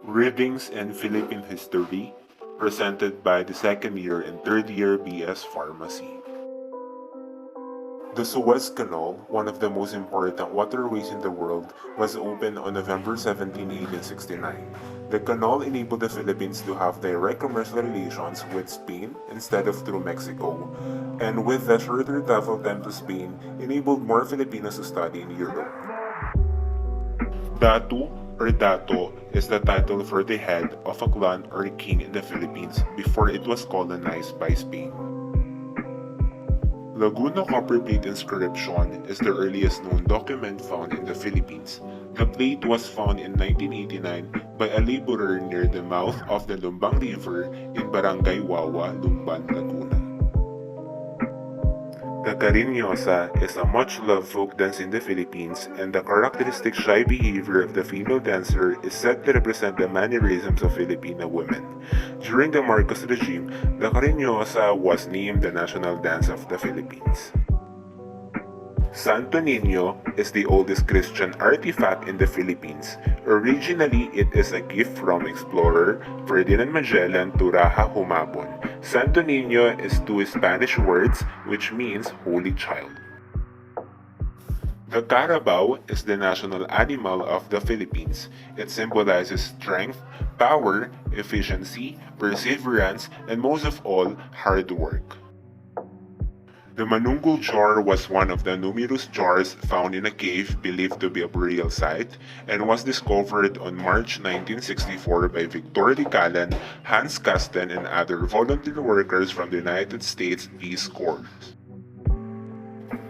Readings in Philippine History, presented by the second year and third year Bspharmacy. The Suez Canal, one of the most important waterways in the world, was opened on November 17, 1869. The canal enabled the Philippines to have direct commercial relations with Spain instead of through Mexico, and with the shorter travel time to Spain, enabled more Filipinos to study in Europe. Datu or Dato is the title for the head of a clan or king in the Philippines before it was colonized by Spain. Laguna copper plate inscription is the earliest known document found in the Philippines. The plate was found in 1989 by a laborer near the mouth of the Lumbang River in Barangay Wawa, Lumban, Laguna. The Cariñosa is a much-loved folk dance in the Philippines, and the characteristic shy behavior of the female dancer is said to represent the mannerisms of Filipino women. During the Marcos regime, the Cariñosa was named the national dance of the Philippines. Santo Niño is the oldest Christian artifact in the Philippines. Originally, it is a gift from explorer Ferdinand Magellan to Raja Humabon. Santo Niño is two Spanish words which means holy child. The carabao is the national animal of the Philippines. It symbolizes strength, power, efficiency, perseverance, and most of all, hard work. The Manunggul jar was one of the numerous jars found in a cave believed to be a burial site and was discovered on March 1964 by Victor Licalan, Hans Kasten, and other volunteer workers from the United States Peace Corps.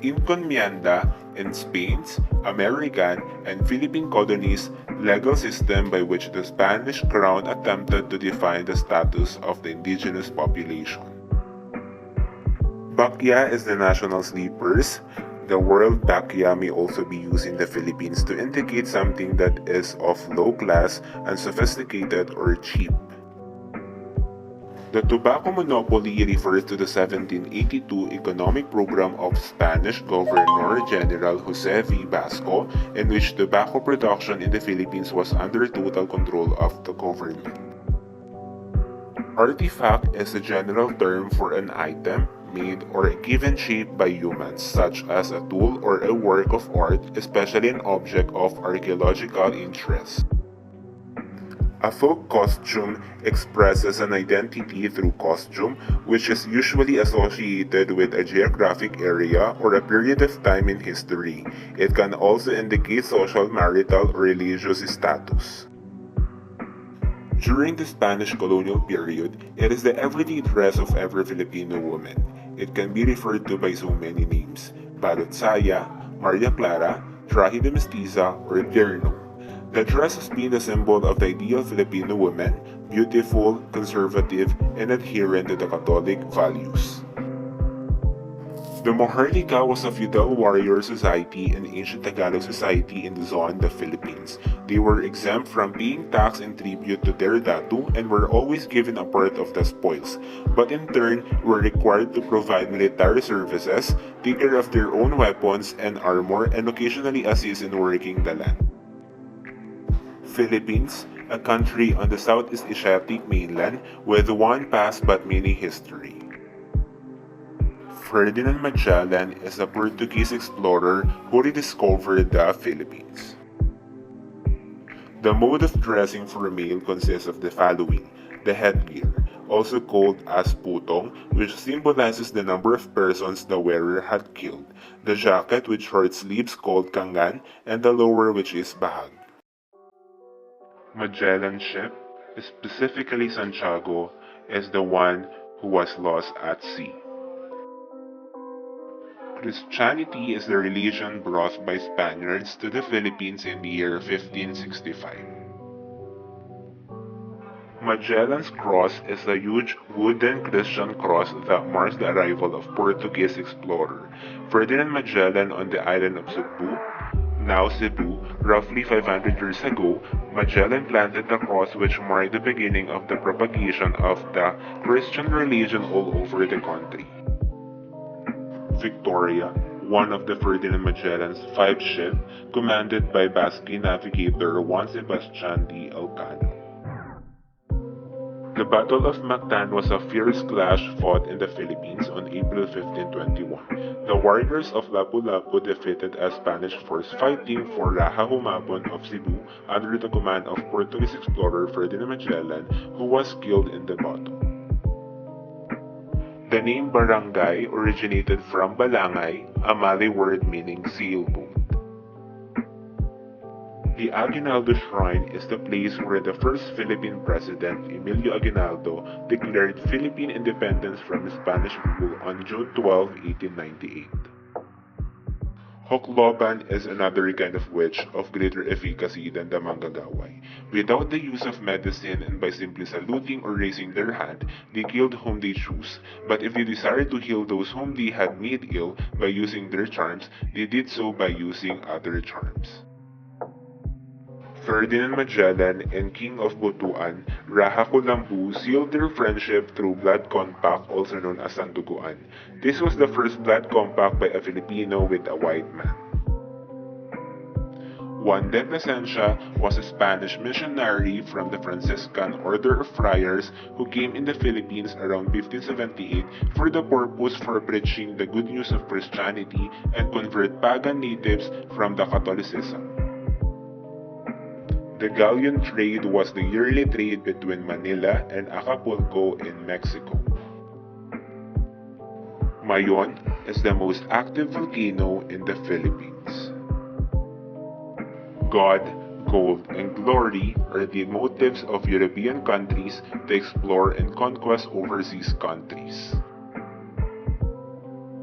Encomienda in Spain's, American, and Philippine colonies' legal system by which the Spanish crown attempted to define the status of the indigenous population. Bakya is the national sleepers. The word bakya may also be used in the Philippines to indicate something that is of low class, unsophisticated, or cheap. The tobacco monopoly refers to the 1782 economic program of Spanish Governor General Jose V. Basco, in which tobacco production in the Philippines was under total control of the government. Artifact is a general term for an item made or given shape by humans, such as a tool or a work of art, especially an object of archaeological interest. A folk costume expresses an identity through costume, which is usually associated with a geographic area or a period of time in history. It can also indicate social, marital, or religious status. During the Spanish colonial period, it is the everyday dress of every Filipino woman. It can be referred to by so many names: Balot Saya, Maria Clara, Traje de Mestiza, or Tierno. The dress has been the symbol of the ideal Filipino woman, beautiful, conservative, and adherent to the Catholic values. The Maharlika was a feudal warrior society in ancient Tagalog society in Luzon, the Philippines. They were exempt from paying tax and tribute to their datu and were always given a part of the spoils, but in turn were required to provide military services, take care of their own weapons and armor, and occasionally assist in working the land. Philippines, a country on the Southeast Asiatic mainland with one past but many history. Ferdinand Magellan is a Portuguese explorer who rediscovered the Philippines. The mode of dressing for a male consists of the following: the headgear, also called as putong, which symbolizes the number of persons the wearer had killed, the jacket with short sleeves called kangan, and the lower which is bahag. Magellan's ship, specifically Santiago, is the one who was lost at sea. Christianity is the religion brought by Spaniards to the Philippines in the year 1565. Magellan's Cross is a huge wooden Christian cross that marks the arrival of Portuguese explorer Ferdinand Magellan on the island of Cebu, now Cebu. Roughly 500 years ago, Magellan planted the cross which marked the beginning of the propagation of the Christian religion all over the country. Victoria, one of the Ferdinand Magellan's 5 ships, commanded by Basque navigator Juan Sebastian de Elcano. The Battle of Mactan was a fierce clash fought in the Philippines on April 1521. The warriors of Lapu-Lapu defeated a Spanish force fighting for Raja Humabon of Cebu under the command of Portuguese explorer Ferdinand Magellan, who was killed in the battle. The name barangay originated from balangay, a Malay word meaning sailboat. The Aguinaldo Shrine is the place where the first Philippine president, Emilio Aguinaldo, declared Philippine independence from Spanish rule on June 12, 1898. Hokloban is another kind of witch of greater efficacy than the manggagaway. Without the use of medicine and by simply saluting or raising their hand, they killed whom they choose. But if they desired to heal those whom they had made ill by using their charms, they did so by using other charms. Ferdinand Magellan and King of Butuan, Raja Colambu, sealed their friendship through blood compact, also known as Sanduguan. This was the first blood compact by a Filipino with a white man. Juan de Plasencia was a Spanish missionary from the Franciscan Order of Friars who came in the Philippines around 1578 for the purpose for preaching the good news of Christianity and convert pagan natives from the Catholicism. The galleon trade was the yearly trade between Manila and Acapulco in Mexico. Mayon is the most active volcano in the Philippines. God, gold, and glory are the motives of European countries to explore and conquest overseas countries.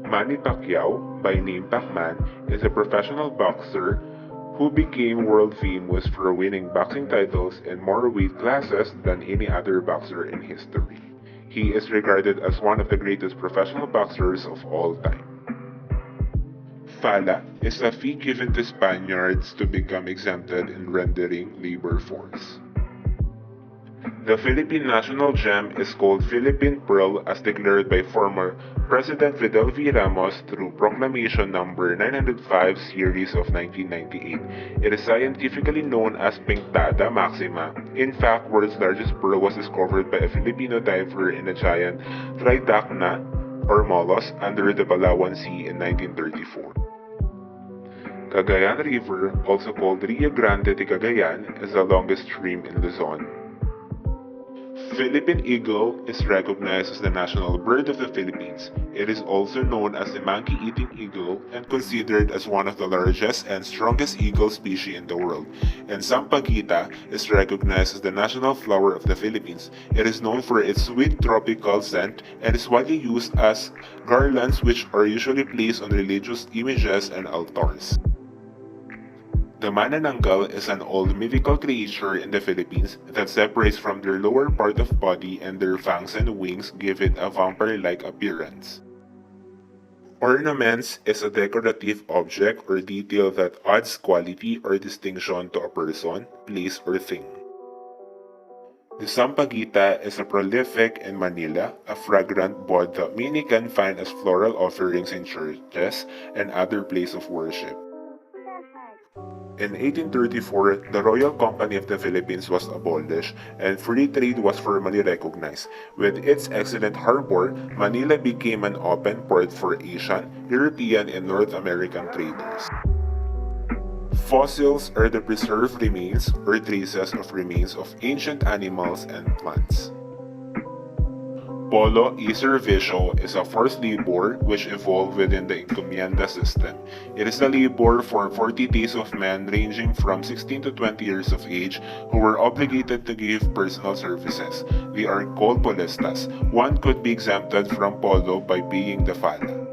Manny Pacquiao, by name Pacman, is a professional boxer who became world famous for winning boxing titles in more weight classes than any other boxer in history. He is regarded as one of the greatest professional boxers of all time. Fala is a fee given to Spaniards to become exempted in rendering labor force. The Philippine national gem is called Philippine Pearl as declared by former President Fidel V. Ramos through Proclamation number 905 series of 1998. It is scientifically known as Pinctada maxima. In fact, world's largest pearl was discovered by a Filipino diver in a giant Tridacna or mollusk under the Palawan Sea in 1934. Cagayan River, also called Rio Grande de Cagayan, is the longest stream in Luzon. Philippine eagle is recognized as the national bird of the Philippines. It is also known as the monkey-eating eagle and considered as one of the largest and strongest eagle species in the world. And Sampaguita is recognized as the national flower of the Philippines. It is known for its sweet tropical scent and is widely used as garlands which are usually placed on religious images and altars. The manananggal is an old mythical creature in the Philippines that separates from their lower part of body, and their fangs and wings give it a vampire-like appearance. Ornaments is a decorative object or detail that adds quality or distinction to a person, place, or thing. The Sampaguita is a prolific in Manila, a fragrant bud that many can find as floral offerings in churches and other places of worship. In 1834, the Royal Company of the Philippines was abolished and free trade was formally recognized. With its excellent harbor, Manila became an open port for Asian, European, and North American traders. Fossils are the preserved remains or traces of remains of ancient animals and plants. Polo y Servicio is a forced labor which evolved within the encomienda system. It is a labor for 40 days of men ranging from 16 to 20 years of age who were obligated to give personal services. They are called polistas. One could be exempted from polo by paying the fala.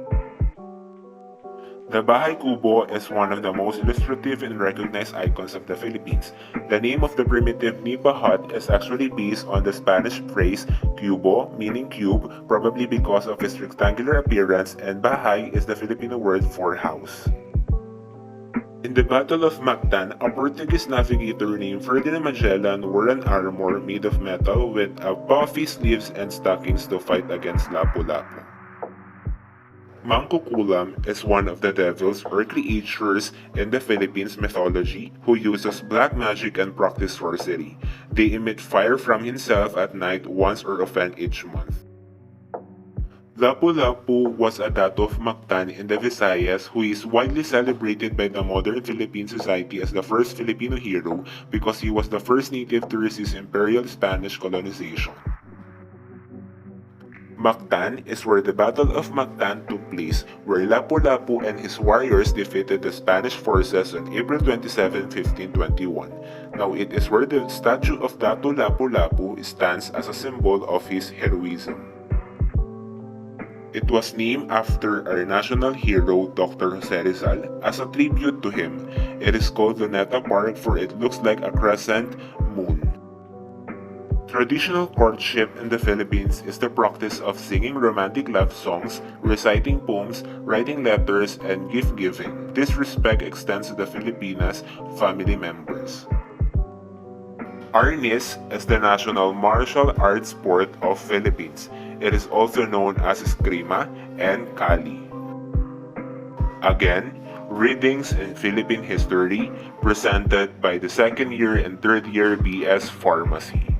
The Bahay Kubo is one of the most illustrative and recognized icons of the Philippines. The name of the primitive nipa hut is actually based on the Spanish phrase cubo, meaning cube, probably because of its rectangular appearance, and bahay is the Filipino word for house. In the Battle of Mactan, a Portuguese navigator named Ferdinand Magellan wore an armor made of metal with puffy sleeves and stockings to fight against Lapu-Lapu. Mangkukulam is one of the devils or creatures in the Philippines mythology who uses black magic and practice sorcery. They emit fire from himself at night once or often each month. Lapu-Lapu was a dato of Mactan in the Visayas who is widely celebrated by the modern Philippine society as the first Filipino hero because he was the first native to resist imperial Spanish colonization. Mactan is where the Battle of Mactan took place, where Lapu-Lapu and his warriors defeated the Spanish forces on April 27, 1521. Now it is where the statue of Dato Lapu-Lapu stands as a symbol of his heroism. It was named after our national hero, Dr. Jose Rizal, as a tribute to him. It is called Luneta Park for it looks like a crescent moon. Traditional courtship in the Philippines is the practice of singing romantic love songs, reciting poems, writing letters, and gift-giving. This respect extends to the Filipinas' family members. Arnis is the national martial arts sport of Philippines. It is also known as Eskrima and Kali. Again, readings in Philippine history presented by the second year and third year Bspharmacy.